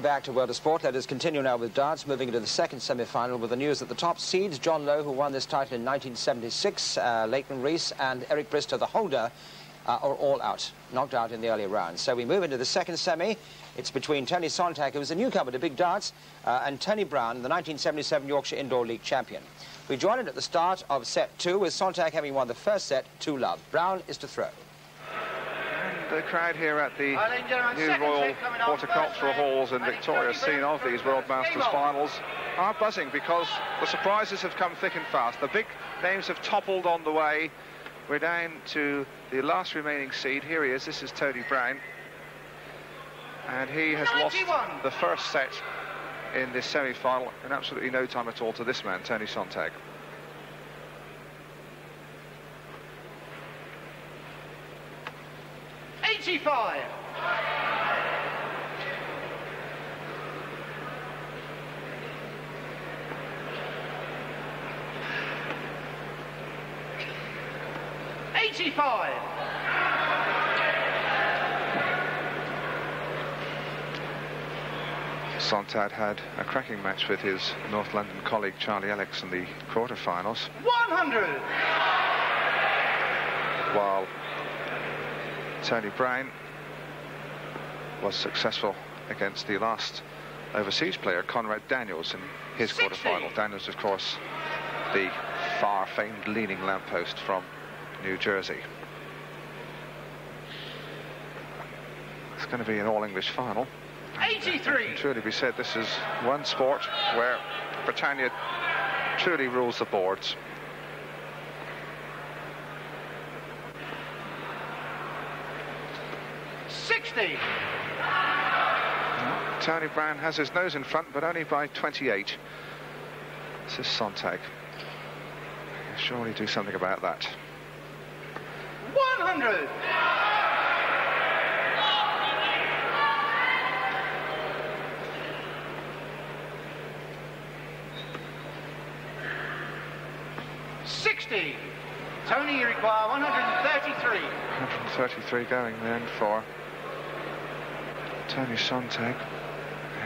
Back to World of Sport. Let us continue now with darts, moving into the second semi-final with the news that the top seeds, John Lowe, who won this title in 1976, Leighton Rees and Eric Bristow, the holder, are all out, knocked out in the early rounds. So we move into the second semi. It's between Tony Sontag, who was a newcomer to big darts, and Tony Brown, the 1977 Yorkshire Indoor League champion. We joined it at the start of set 2, with Sontag having won the first set 2-love. Brown is to throw. The crowd here at the new Royal Horticultural Halls in Victoria, scene of these World Masters finals, are buzzing because the surprises have come thick and fast. The big names have toppled on the way. We're down to the last remaining seed. Here he is. This is Tony Brown. And he has lost the first set in this semi-final in absolutely no time at all to this man, Tony Sontag. $85. Sontag had a cracking match with his North London colleague Charlie Alex in the quarterfinals. 100. While Tony Brown was successful against the last overseas player, Conrad Daniels, in his quarterfinal. Daniels, of course, the far-famed leaning lamppost from New Jersey. It's going to be an all-English final. 83. It can truly be said this is one sport where Britannia truly rules the boards. Tony Brown has his nose in front, but only by 28. This is Sontag. He'll surely do something about that. 100. Tony, you require 133. 133 going then for Tony Sontag.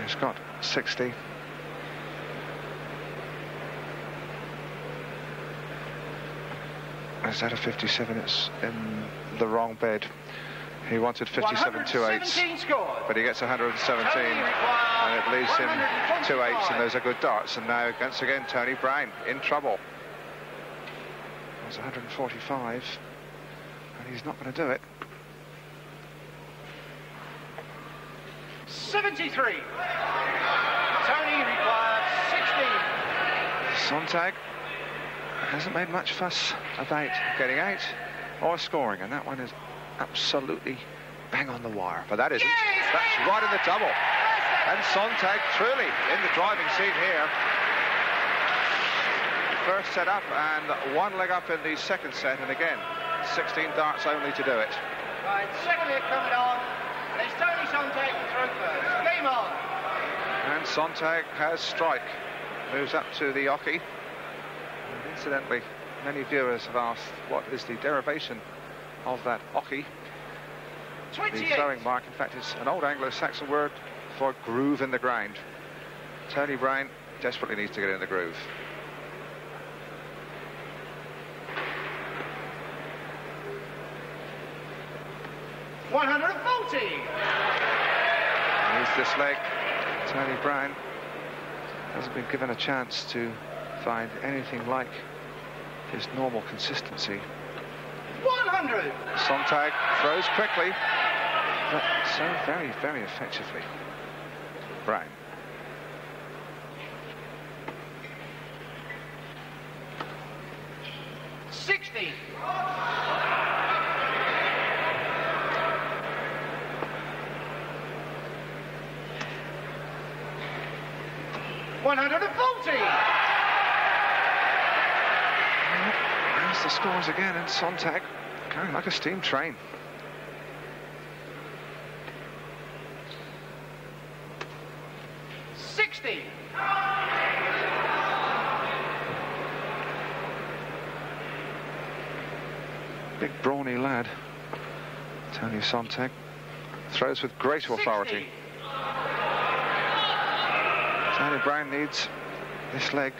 He's got 60. Is that a 57? It's in the wrong bed. He wanted 57 2/8, but he gets 117, and it leaves him 2/8, and those are good darts. And now, once again, Tony Brown in trouble. 145, and he's not going to do it. 73. Tony requires 16. Sontag hasn't made much fuss about getting out or scoring, and that one is absolutely bang on the wire. But that isn't. That's right in the double. And Sontag truly in the driving seat here. First set up and one leg up in the second set, and again 16 darts only to do it. Right, second leg coming on. It's Tony Sontag to throw first. Game on. And Sontag has strike. Moves up to the oche. And incidentally, many viewers have asked what is the derivation of that oche. 28. The throwing mark, in fact, is an old Anglo-Saxon word for groove in the ground. Tony Brown desperately needs to get in the groove. $140. Here's this leg. Tony Brown hasn't been given a chance to find anything like his normal consistency. 100. Sontag throws quickly, but so very, very effectively. Brown. $60. $140. There's the scores again, and Sontag going like a steam train. $60. Big brawny lad, Tony Sontag, throws with great authority. Tony Brown needs this leg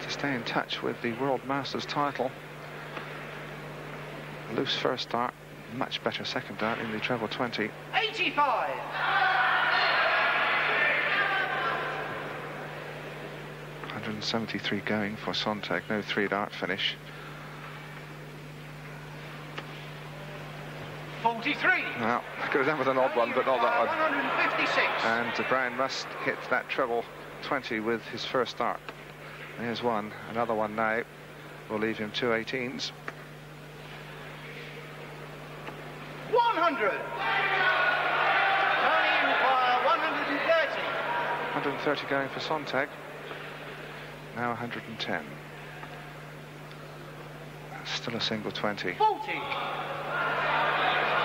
to stay in touch with the World Masters title. Loose first start, much better second start in the treble 20. 85. 173 going for Sontag, no three-dart finish. 43. Well, could have done with an odd one, but not that one. 156. And Brown must hit that treble 20 with his first start. There's one, another one now will leave him 2 18s. 100. Tony require 130. 130 going for Sontag. Now 110. Still a single 20. 40.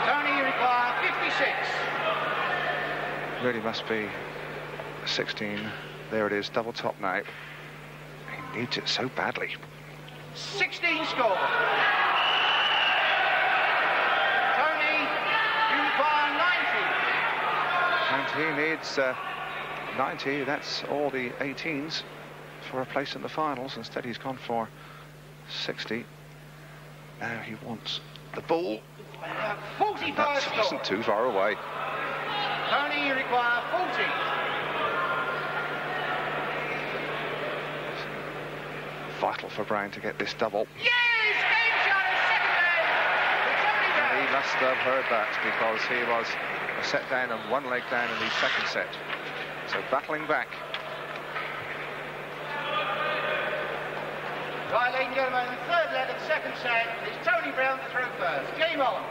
Tony require 56. Really must be 16. There it is, double top now. He needs it so badly. 16 score. Tony, you require 90. And he needs 90. That's all the 18s for a place in the finals. Instead, he's gone for 60. Now he wants the ball. 45 That score. wasn't too far away. Tony, you require 40. Vital for Brown to get this double. Yes! Game shot is second leg. And he must have heard that, because he was a set down and one leg down in the second set. So battling back. Right, ladies and gentlemen, the third leg of the second set is Tony Brown to throw first. Game on.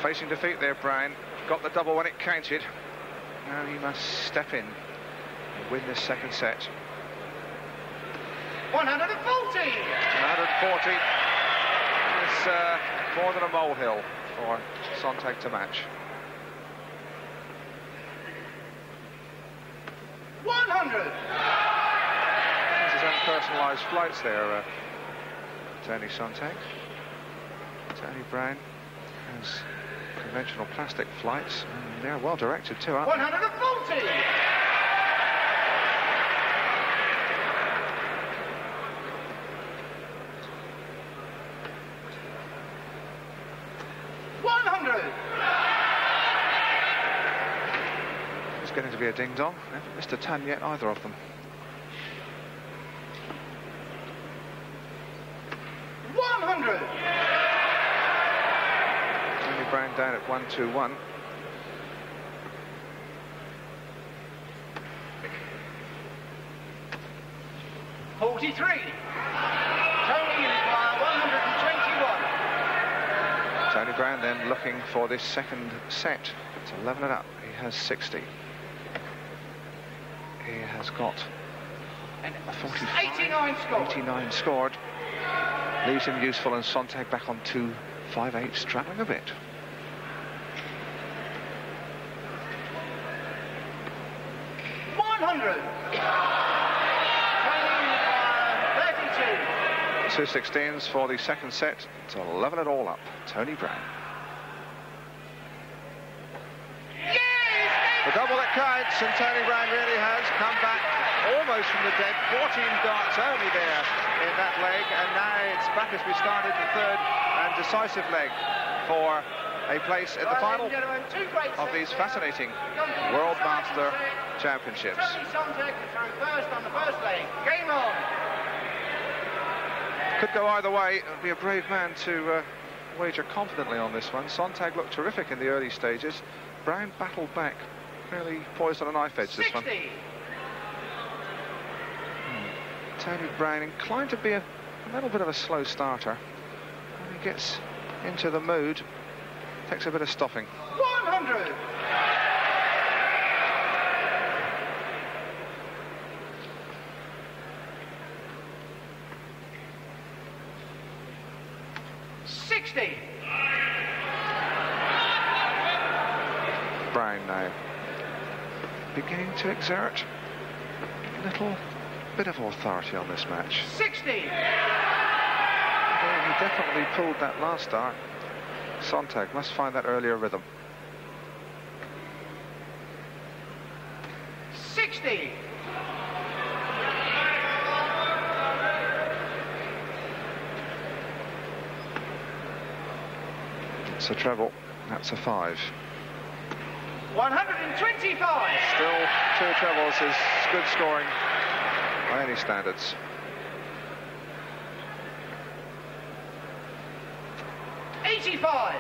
Facing defeat there, Brown. Got the double when it counted. Now he must step in and win this second set. 140. 140 is more than a molehill for Sontag to match. 100. This is unpersonalised flights there, Tony Sontag. Tony Brown has conventional plastic flights, and they're well directed too, aren't they? 140. 100. It's getting to be a ding-dong. Haven't missed a ton yet, either of them. 100. Tony Brown down at 1-2-1. $43. Tony, you require 121. Tony Brown then looking for this second set to level it up. He has 60. He has got And a 45. 89 score. 89 scored. Leaves him useful, and Sontag back on 2-5-8, struggling a bit. Two 16s for the second set to level it all up. Tony Brown. The double that counts, and Tony Brown really has come back almost from the dead. 14 darts only there in that leg, and now it's back as we started the third and decisive leg for a place in the final of these fascinating World Master Championships. Tony Sontag to throw first on the first leg. Game on. Could go either way. It would be a brave man to wager confidently on this one. Sontag looked terrific in the early stages. Brown battled back, really poised on a knife edge, this one. 60. Tony Brown inclined to be a little bit of a slow starter. When he gets into the mood, takes a bit of stopping. 100. Brown now beginning to exert a little bit of authority on this match. 60. He definitely pulled that last start. Sontag must find that earlier rhythm. 60. That's a treble. That's a 5. 125. Still 2 trebles is good scoring by any standards. $85.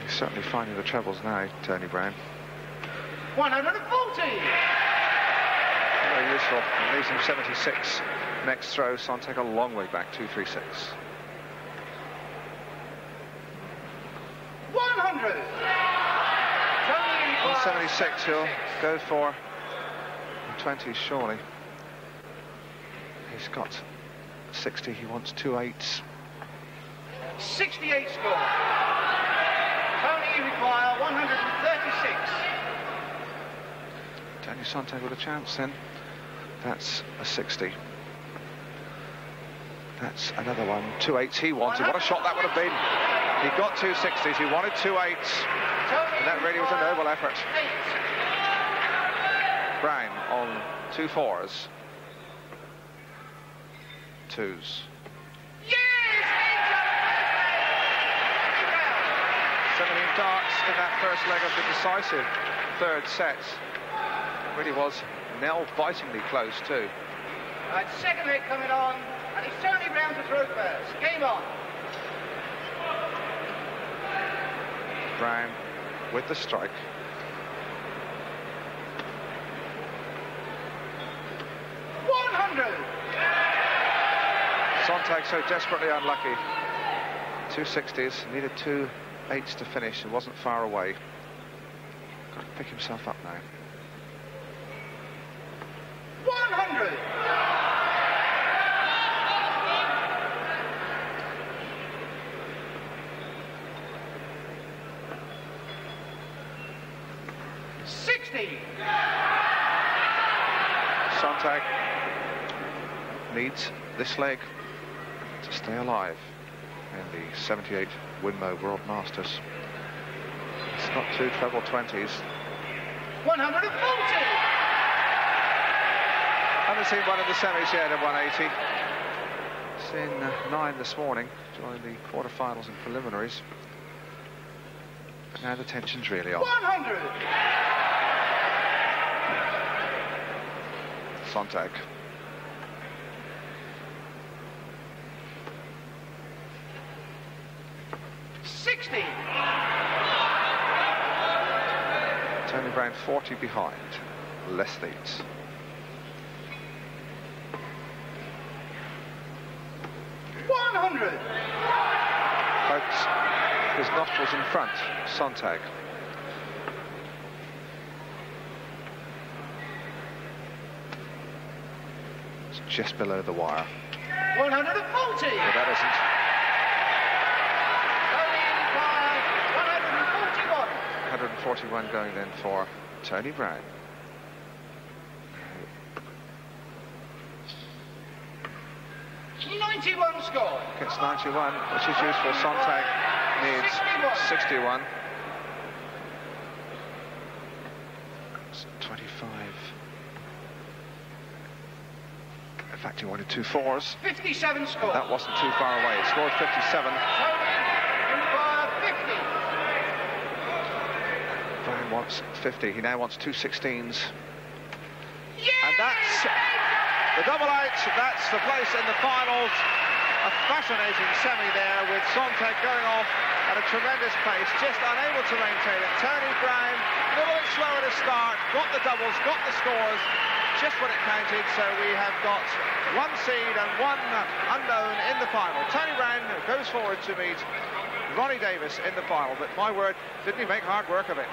He's certainly finding the trebles now, Tony Brown. 140. Very useful. It leaves him 76. Next throw, Sontag a long way back, 236. 100. 176, he'll go for 20, surely. He's got 60, he wants 2 8s. 68 score. Tony, you require 136. Tony Sontag with a chance then. That's a 60. That's another one. 2 8s he wanted. What a shot that would have been. He got 2 60s. He wanted 2 8s. And that really was a noble effort. Brown on 2 4s. 2s. Yes! 17 darts in that first leg of the decisive third set. It really was nail-bitingly close too. Right, second leg coming on, and it's Tony Brown to throw first. Game on. Brown with the strike. Sontag so desperately unlucky. 2 60s, needed 2 8s to finish. It wasn't far away. Got to pick himself up now. 100. Sontag needs this leg to stay alive in the 78 Winmau World Masters. It's got 2 treble 20s. 140. Haven't seen one in the semis yet at 180. Seen 9 this morning during the quarterfinals and preliminaries. But now the tension's really on. 100. Sontag. Tony Brown 40 behind. Less leads. Pokes his nostrils in front. Sontag. It's just below the wire. 140. No, that isn't. 141 going then for Tony Brown. 91 score. Gets 91, which is useful. Sontag needs 61. It's 25. In fact, he wanted 2 4s. 57 score. That wasn't too far away. He scored 57. Brown wants 50. He now wants 2 16s. Yeah! And that's the double out. That's the place in the finals. A fascinating semi there with Sontag going off at a tremendous pace, just unable to maintain it. Tony Brown, a little bit slower to start, got the doubles, got the scores, just when it counted. So we have got 1 seed and 1 unknown in the final. Tony Brown goes forward to meet Ronnie Davis in the final, but my word, didn't he make hard work of it?